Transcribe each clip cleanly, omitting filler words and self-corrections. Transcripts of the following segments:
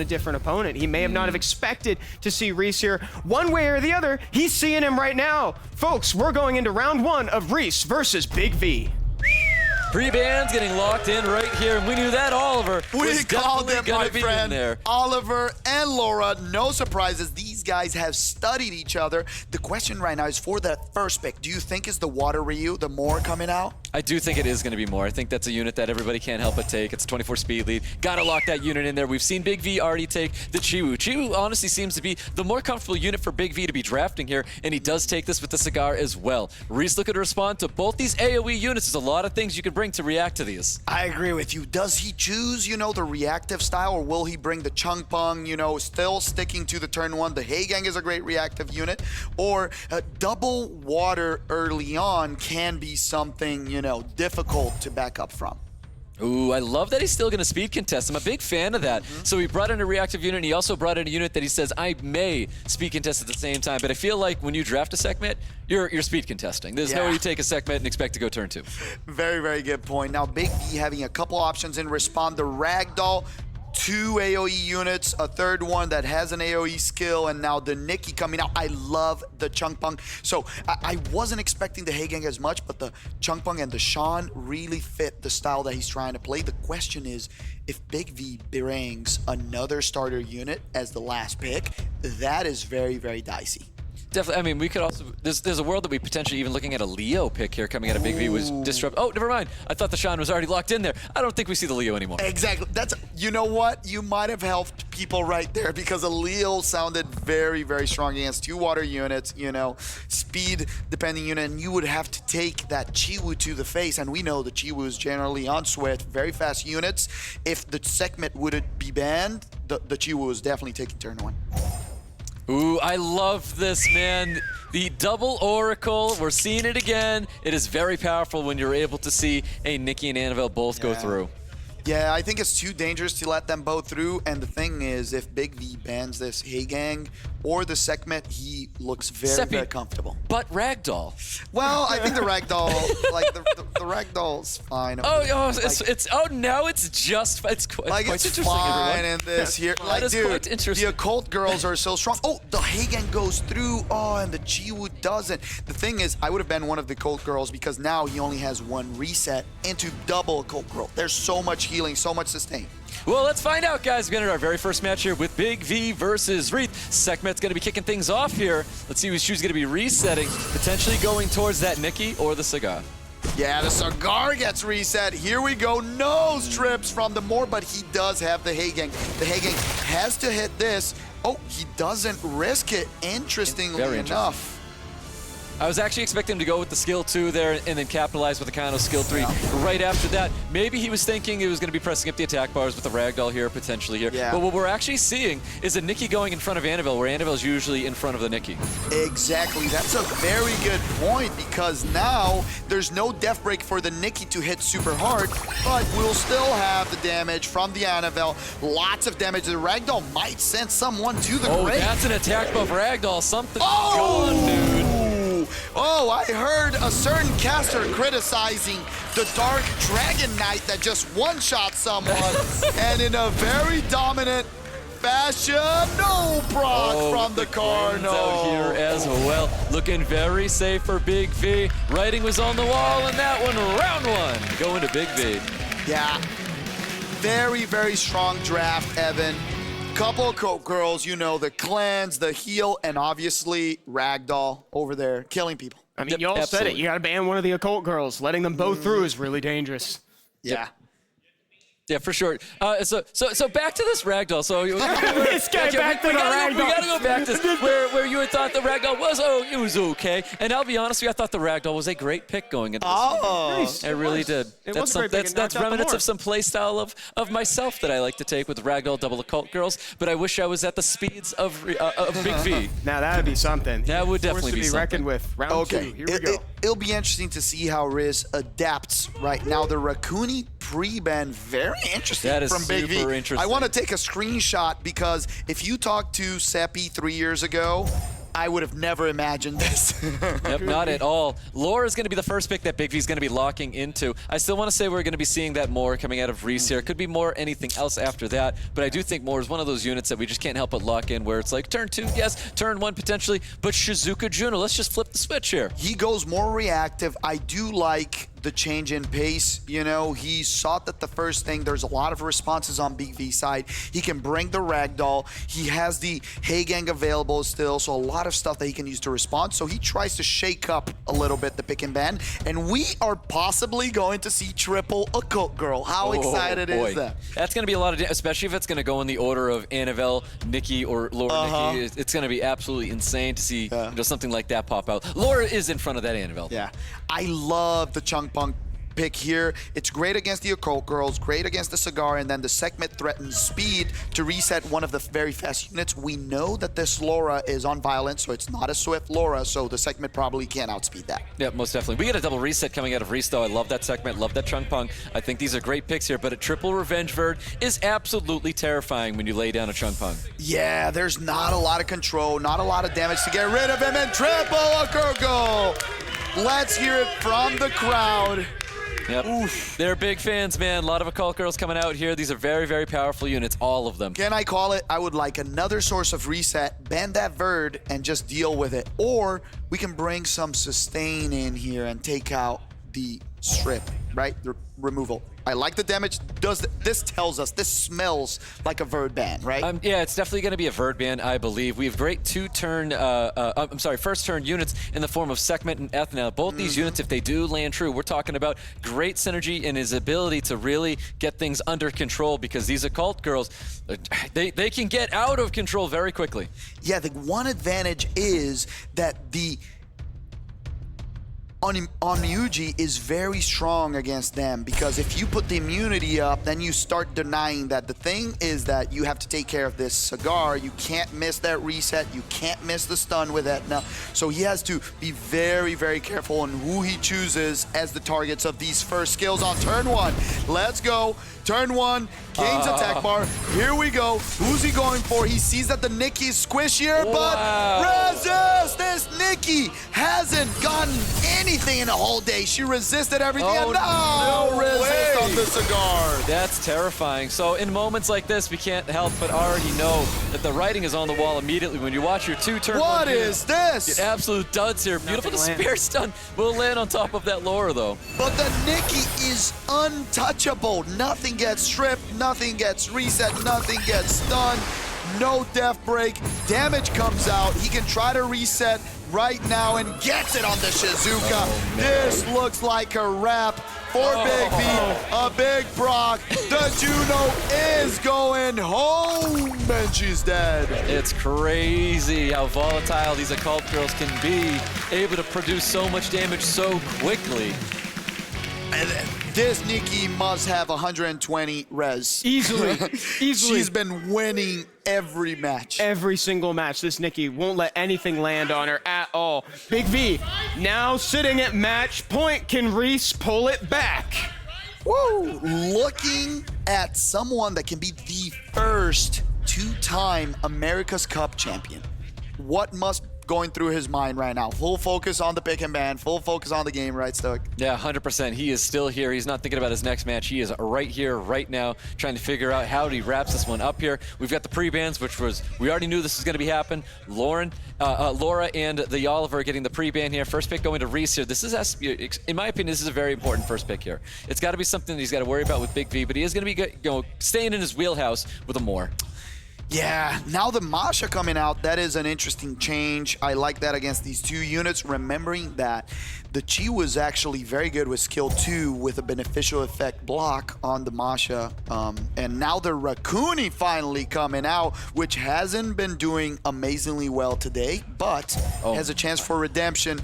a different opponent. He may have not have expected to see Rhys here. One way or the other, he's seeing him right now. Folks, we're going into round 1 of Rhys versus Big V. Pre-bands getting locked in right here, and we knew that Oliver We called them, my friend. there. Oliver and Laura, no surprises. These guys have studied each other. The question right now is for that first pick. Do you think it's the Water Ryu, the Moore coming out? I do think it is going to be more. I think that's a unit that everybody can't help but take. It's a 24 speed lead. Got to lock that unit in there. We've seen Big V already take the Chiwu. Chiwu honestly seems to be the more comfortable unit for Big V to be drafting here, and he does take this with the Cigar as well. Rhys looking to respond to both these AoE units. There's a lot of things you can bring to react to these. I agree with you. Does he choose, the reactive style, or will he bring the Chung Pung, still sticking to the turn 1? The Heigang is a great reactive unit, or double water early on can be something, difficult to back up from. Ooh, I love that he's still going to speed contest. I'm a big fan of that. So he brought in a reactive unit, and he also brought in a unit that he says, I may speed contest at the same time. But I feel like when you draft a Sekhmet, you're speed contesting. There's no way you take a Sekhmet and expect to go turn 2. Very, very good point. Now, Big V having a couple options in respond. The Ragdoll, 2 AoE units, a third one that has an AoE skill, and now the Nikki coming out. I love the Chung Pung. So I wasn't expecting the Heigang as much, but the Chung Pung and the Sean really fit the style that he's trying to play. The question is, if Big V brings another starter unit as the last pick, that is very, very dicey. Definitely. I mean, we could also, there's a world that we potentially even looking at a Leo pick here coming out of Big V was disrupt. Oh, never mind. I thought the Sean was already locked in there. I don't think we see the Leo anymore. Exactly. You know what? You might have helped people right there, because a Leo sounded very, very strong against 2 water units, speed depending unit, and you would have to take that Chiwu to the face, and we know the Chiwu is generally on Swift, very fast units. If the Sekhmet wouldn't be banned, the Chiwu is definitely taking turn 1. Ooh, I love this, man. The double Oracle, we're seeing it again. It is very powerful when you're able to see a Nikki and Annabelle both go through. Yeah, I think it's too dangerous to let them both through, and the thing is, if Big V bans this Heigang or the Sekhmet, he looks very, very comfortable. But Ragdoll. Well, I think the Ragdoll, like the Ragdoll's fine. Now it's just, it's quite interesting, fine everyone. in this here. Like, that is dude, quite interesting. the occult girls are so strong. Oh, the Heigang goes through. Oh, and the Chiwu doesn't. The thing is, I would have been one of the occult girls, because now he only has 1 reset into double occult girl. There's so much healing, so much sustain. Well, let's find out, guys. We're going to our very first match here with Big V versus Rhys. Sekhmet's going to be kicking things off here. Let's see whose shoe's going to be resetting, potentially going towards that Nikki or the Cigar. Yeah, the Cigar gets reset. Here we go. Nose trips from the Moore, but he does have the Heigang. The Heigang has to hit this. Oh, he doesn't risk it, interestingly enough. I was actually expecting him to go with the skill 2 there and then capitalize with the kind of skill 3 right after that. Maybe he was thinking he was going to be pressing up the attack bars with the Ragdoll here, potentially here. Yeah. But what we're actually seeing is a Nikki going in front of Annabelle, where Annabelle's usually in front of the Nikki. Exactly. That's a very good point, because now there's no death break for the Nikki to hit super hard, but we'll still have the damage from the Annabelle. Lots of damage. The Ragdoll might send someone to the grave. Oh, that's an attack buff Ragdoll. Something's going on, dude. Oh, I heard a certain caster criticizing the Dark Dragon Knight that just one-shot someone, and in a very dominant fashion, no proc from the Cardinal. Out here as well, looking very safe for Big V. Writing was on the wall, and that one, round 1, going to Big V. Yeah, very, very strong draft, Evan. Couple of girls, the cleanse, the heal, and obviously Ragdoll over there killing people. I mean, y'all said it. You got to ban one of the occult girls. Letting them both through is really dangerous. Yeah. Yeah, for sure. So back to this Ragdoll. So this guy back to the Ragdoll. We gotta go back to this, where you had thought the Ragdoll was it was okay. And I'll be honest with you, I thought the Ragdoll was a great pick going into this. Oh, nice. I really did. That's remnants of some play style of myself that I like to take with Ragdoll double occult girls. But I wish I was at the speeds of Big V. Now that'd be something. That would definitely be something. Reckoned with. Round 2. Here we go. It'll be interesting to see how Rhys adapts right now. The Raccoony pre-ban, very interesting from Big V. Interesting. I want to take a screenshot, because if you talked to Seppi 3 years ago, I would have never imagined this. Yep, not at all. Laura is going to be the first pick that Big V is going to be locking into. I still want to say we're going to be seeing that more coming out of Rhys here. Could be more anything else after that, but I do think more is one of those units that we just can't help but lock in, where it's like turn 2, yes, turn 1 potentially, but Shizuka Juno, let's just flip the switch here. He goes more reactive. I do like the change in pace. You know, he saw that the first thing, there's a lot of responses on BIGV side. He can bring the ragdoll. He has the Hey Gang available still, so a lot of stuff that he can use to respond. So he tries to shake up a little bit the pick and ban, and we are possibly going to see triple Occult Girl. How excited is that? That's going to be a lot of, especially if it's going to go in the order of Annabelle, Nikki, or Laura Nikki. It's going to be absolutely insane to see you know, something like that pop out. Laura is in front of that Annabelle. Yeah, I love the Chunk Punk pick here. It's great against the Occult Girls, great against the Cigar, and then the segment threatens speed to reset one of the very fast units. We know that this Laura is on violence, so it's not a swift Laura, so the segment probably can't outspeed that. Yeah, most definitely. We get a double reset coming out of Rhys, though. I love that segment, love that Chunk Punk. I think these are great picks here, but a triple Revenge Bird is absolutely terrifying when you lay down a Chunk Punk. Yeah, there's not a lot of control, not a lot of damage to get rid of him, and triple Occult Girl. Let's hear it from the crowd. Yep. Oof. They're big fans, man. A lot of Occult Girls coming out here. These are very, very powerful units, all of them. Can I call it? I would like another source of reset, ban that Verd, and just deal with it. Or we can bring some sustain in here and take out the strip, right? The removal. I like the damage. This tells us, this smells like a Verd ban, right? Yeah, it's definitely going to be a Verd ban, I believe. We have great first turn units in the form of Segment and Ethna. Both these units, if they do land true, we're talking about great synergy and his ability to really get things under control, because these Occult Girls, they can get out of control very quickly. Yeah, the one advantage is that the Onyuji is very strong against them, because if you put the immunity up, then you start denying that. The thing is that you have to take care of this Cigar. You can't miss that reset. You can't miss the stun with Etna. So he has to be very, very careful on who he chooses as the targets of these first skills on turn 1. Let's go. Turn 1, King's attack bar. Here we go. Who's he going for? He sees that the Nikki's squishier, but resist! This Nikki hasn't gotten anything in the whole day. She resisted everything, and no resist on the Cigar. That's terrifying. So in moments like this, we can't help but already know that the writing is on the wall immediately when you watch your 2 turn. What is this? Get absolute duds here. Beautiful. The spear stun will land on top of that Laura, though. But the Nikki is untouchable. Nothing gets stripped, nothing gets reset, nothing gets stunned. No death break. Damage comes out. He can try to reset right now and gets it on the Shizuka. This looks like a wrap for Big V. A big Brock. The Juno is going home, and she's dead. It's crazy how volatile these Occult Girls can be, able to produce so much damage so quickly. And this Nikki must have 120 res. Easily. Easily. She's been winning every match. Every single match. This Nikki won't let anything land on her at all. Big V now sitting at match point. Can Rhys pull it back? Woo! Looking at someone that can be the first 2-time America's Cup champion. What must going through his mind right now? Full focus on the pick and ban, full focus on the game, right, Stoic? Yeah, 100%. He is still here. He's not thinking about his next match. He is right here, right now, trying to figure out how he wraps this one up here. We've got the pre-bans, which was, we already knew this was going to be happening. Laura and the Oliver getting the pre-ban here. First pick going to Rhys here. This is, in my opinion, this is a very important first pick here. It's got to be something that he's got to worry about with Big V, but he is going to be staying in his wheelhouse with a more. Yeah, now the Masha coming out, that is an interesting change. I like that against these 2 units, remembering that the Chi was actually very good with skill 2 with a beneficial effect block on the Masha. And now the Rakuni finally coming out, which hasn't been doing amazingly well today, but has a chance for redemption.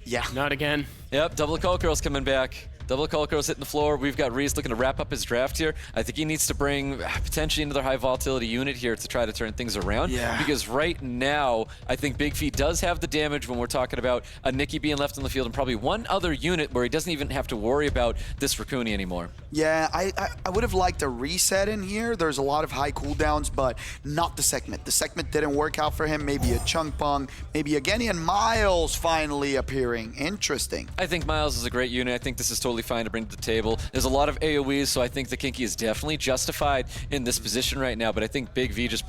Yeah. Not again. Yep, double Occult Girls coming back. Double Cult Girls hitting the floor. We've got Rhys looking to wrap up his draft here. I think he needs to bring potentially another high volatility unit here to try to turn things around. Yeah. Because right now, I think Big V does have the damage when we're talking about a Nikki being left on the field and probably one other unit where he doesn't even have to worry about this Raccoon anymore. Yeah, I would have liked a reset in here. There's a lot of high cooldowns, but not the segment. The segment didn't work out for him. Maybe a Chunk Pong, maybe a Genny, and Miles finally appearing. Interesting. I think Miles is a great unit. I think this is totally fine to bring to the table. There's a lot of AoEs, so I think the Kinky is definitely justified in this position right now, but I think Big V just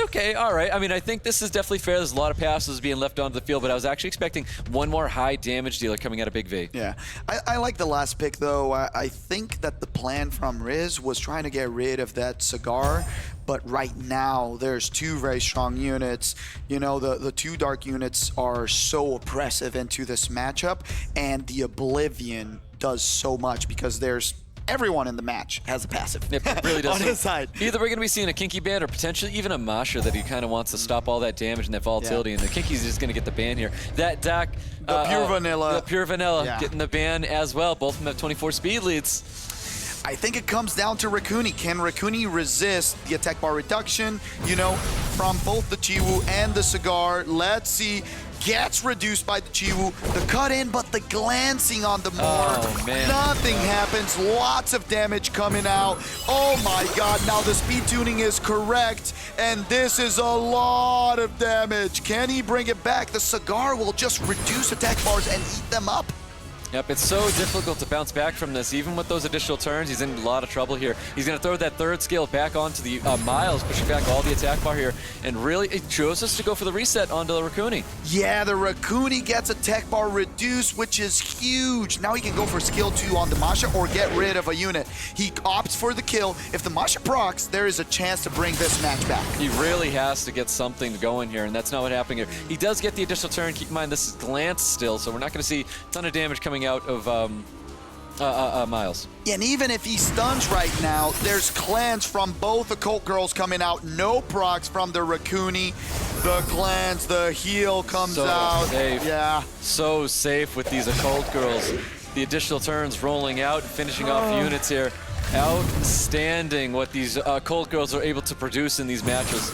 okay, all right. I mean, I think this is definitely fair. There's a lot of passes being left onto the field, but I was actually expecting one more high damage dealer coming out of Big V. Yeah, I like the last pick, though. I think that the plan from Rhys was trying to get rid of that Cigar, but right now there's two very strong units. You know, the two dark units are so oppressive into this matchup, and the Oblivion does so much because there's everyone in the match has a passive. It really does. On his side. Either we're going to be seeing a Kinky ban or potentially even a Masha that he kind of wants to stop all that damage and that volatility, and the Kinky's just going to get the ban here. That Dak, The Pure Vanilla. The Pure Vanilla Yeah. getting the ban as well. Both of them have 24 speed leads. I think it comes down to Raccoon. Can Raccoon resist the attack bar reduction, you know, from both the Chiwu and the Cigar? Let's see. Gets reduced by the Chiwu. The cut in, but the glancing on the Morg. Oh, man. Nothing happens. Lots of damage coming out. Oh my god, now the speed tuning is correct, and this is a lot of damage. Can he bring it back? The Cigar will just reduce attack bars and eat them up. Yep, it's so difficult to bounce back from this. Even with those additional turns, he's in a lot of trouble here. He's going to throw that third skill back onto the Miles, pushing back all the attack bar here. And really, it chose us to go for the reset onto the Raccoon. Yeah, the Raccoon gets attack bar reduced, which is huge. Now he can go for skill 2 on the Masha or get rid of a unit. He opts for the kill. If the Masha procs, there is a chance to bring this match back. He really has to get something going here, and that's not what happened here. He does get the additional turn. Keep in mind, this is glance still, so we're not going to see a ton of damage coming out of Miles. And even if he stuns right now, there's clans from both Occult Girls coming out. No procs from the Raccoon. The clans, the heal comes out. Safe. Yeah. So safe with these Occult Girls. The additional turns rolling out, finishing off units here. Outstanding what these Occult Girls are able to produce in these matches.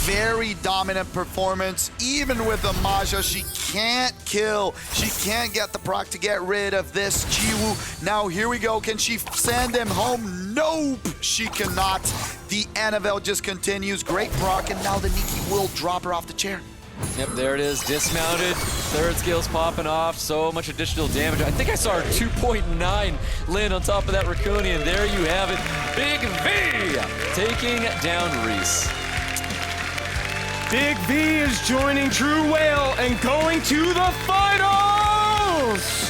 Very dominant performance. Even with the Maja, she can't kill. She can't get the proc to get rid of this Chiwu. Now here we go. Can she send him home? Nope, she cannot. The Annabelle just continues. Great proc, and now the Nikki will drop her off the chair. Yep, there it is, dismounted. Third skill's popping off. So much additional damage. I think I saw her 2.9 land on top of that Raccoon, and there you have it. Big V taking down Rhys. Big V is joining True Whale and going to the finals!